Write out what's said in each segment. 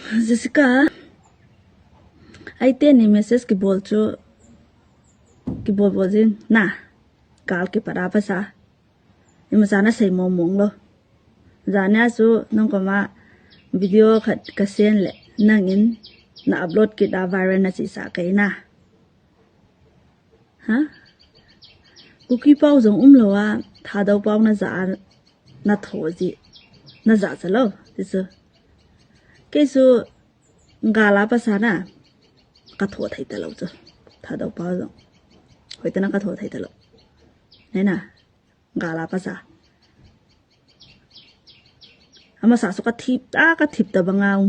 Jessica, ai tên ni message ki bol chu ki bol bol jin na kal ki para pasa ima sana sei mo mong lo zanya chu nong ko ma video khat ka sen le nangin na upload ki da viral na chi sa kai na ha kuki pau jong lo wa tha dau pau na za na tho ji na za chalo tisu ke su ngala pasa na ka thua thai ta lo chu tha dau pau jong hoi ta na ka thua thai ta lo ne na ngala pasa ama sa su ka thip ta bangaw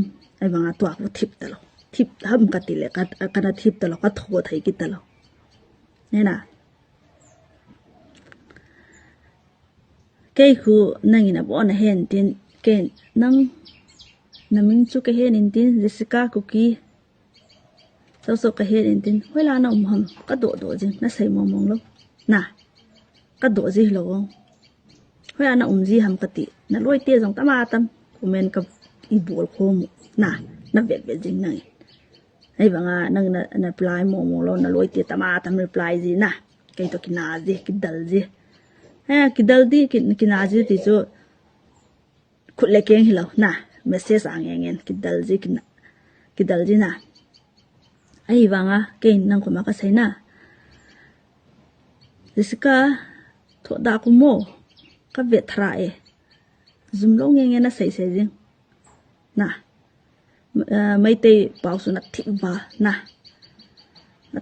ai banga to ko thip ta lo thip ham ka ti le ka na thip ta lo ka thua thai ki ta lo ne na cái khu nang ina bo na hen tin ken nang naming chu ka hen in tin Jessica cookie so ka hen in tin hoila na ham ka do jin na sai mo mong lo na ka do ji lo hoila na ji ham ka ti na loi te jong tama tam comment ka i bol kho mu na vet jing nai ai banga nang na reply mo lo na loi te tama tam reply ji na kai to ki na ji ki dal ji ha kidal di kinaji ti chu khut le keng hilo na message ang ngen kidal ji na ai wanga ke nang ko ma ka sai na Jessica tho da ku mo ka vet thra e zum lo ngen na sai sai jing na mai te pau su na thi ba na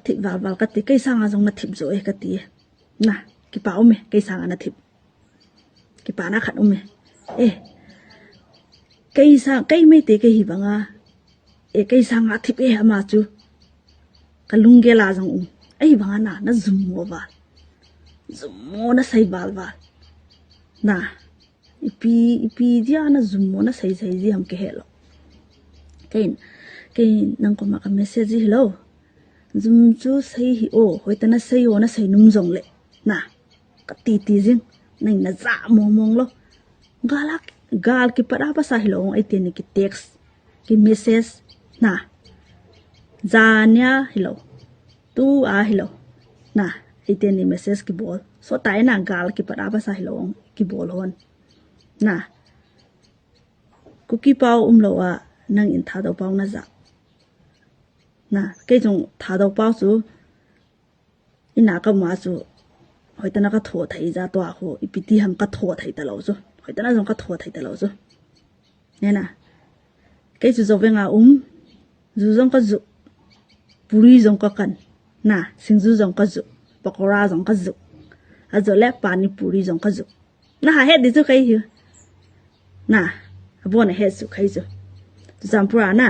thi ba ka ti kai sang a jong na thi zo e ka ti na ki pa ume kai sang ana thip ki pa na khat ume kai sang kai me te ke hi banga kai sang a thip ama chu kalungge la jong ai banga na zum mo na sai bal na ipi dia na zum mo na sai ji ham ke helo kai nang ko ma ka message hello zum chu sai hi o hoi ta na sai o na sai num jong le na ka ti jing nang na za mo mong lo gal ki para pa sa hilong ai tin ki text ki message na zanya hello tu a hello na ai tin ni message ki bol so tai na gal ki para pa sa hilong ki bol hon na cookie pau lo wa nang in tha do pau na za na ke jong tha do pau su ina ka ma su hoi ta na ka thua thai za to ho ipiti ham ka thua thai ta lo zo hoi ta na jong ka thua thai ta lo zo ne na ke chu zo venga zu jong ka zu puri jong ka kan na singzu jong ka zu pakora jong ka zu a zo le pani puri jong ka zu na ha he di zu kai hi na abo na he su kai zu zampura na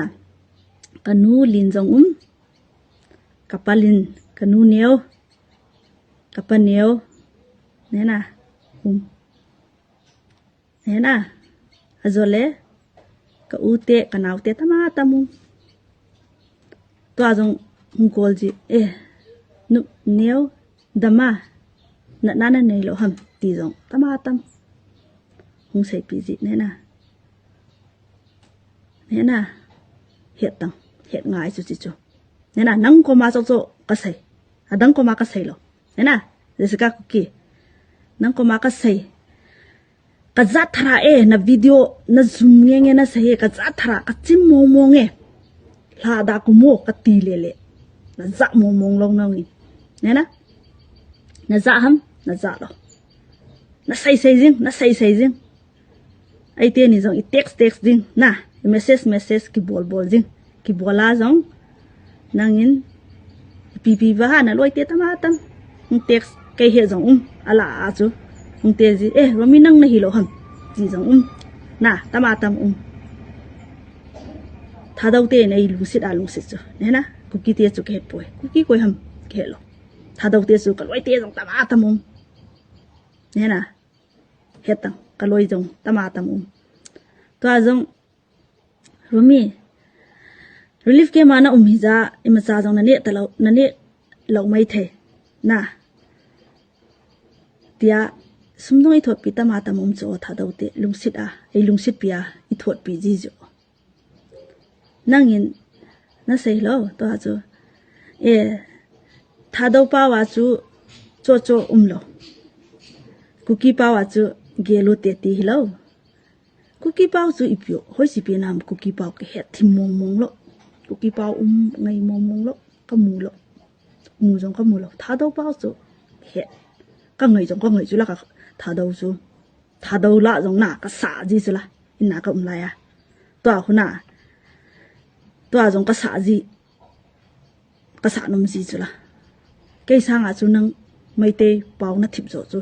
kanu lin jong kapalin kanu neo kapaneo nena nena azole ka ute kanaute tama tamu to azong ngolji nu neo dama na nei lo ham ti jong tama tam hung sai pi ji nena het ngai chu nena nang ko ma so ka sai adang ko ma ka sai lo nena Jessica cookie nang ko ma ka sai ka za thara na video na zoom nge na sai ka za thara ka chim mo nge la da ku mo ka ti le na za mo long nang ni nena na za ham na za lo na sai jing ai te ni jong i text jing na message ki bol jing ki bola jong nangin pi ba na loi te tamatam text kai he jong ala chu te ji romi nang na hi lo ham ji jong na tamatam tha dau te nei lusit chu ne na cookie te chu ke poi cookie koi ham ke lo tha dau te chu ka loi te jong tamatam ne na hetang ka loi jong tamatam to jong romi relief ke mana hiza imasa jong na ne lo mai the na tia sumdong i thot pi tama tamom cho tha daute lungsit ai lungsit pia i thot pi ji jo nang in na sei lo to a chu tha do pa wa chu cho cho lo cookie pa wa chu ge lo te ti lo cookie pa chu ipyo hoi si pi nam cookie pa ke het thim mong lo cookie pa ngai mong lo ka mu lo mu jong ka mu lo tha do pa chu het ka ngai jong chu la ka tha do la jong na ka sa ji chu la in na ka la ya to a huna to a jong ka sa ji ka sa nom ji chu la cây sang à chú nâng mấy tê bao nó thịt rồi chú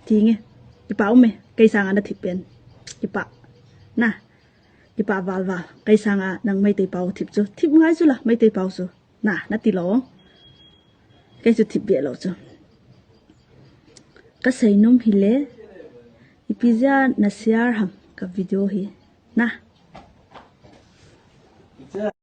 thì nghe cái bao mày cây sang à nó thịt bên cái bạ nè cái bạ vào cây sang à nâng mấy tê bao thịt chú thịt ngay chú là mấy tê bao chú nè nó tì lỗ cái chú thịt bịa lỗ chú cái xây nôm hi lẽ pizza na share ham cái video hi nè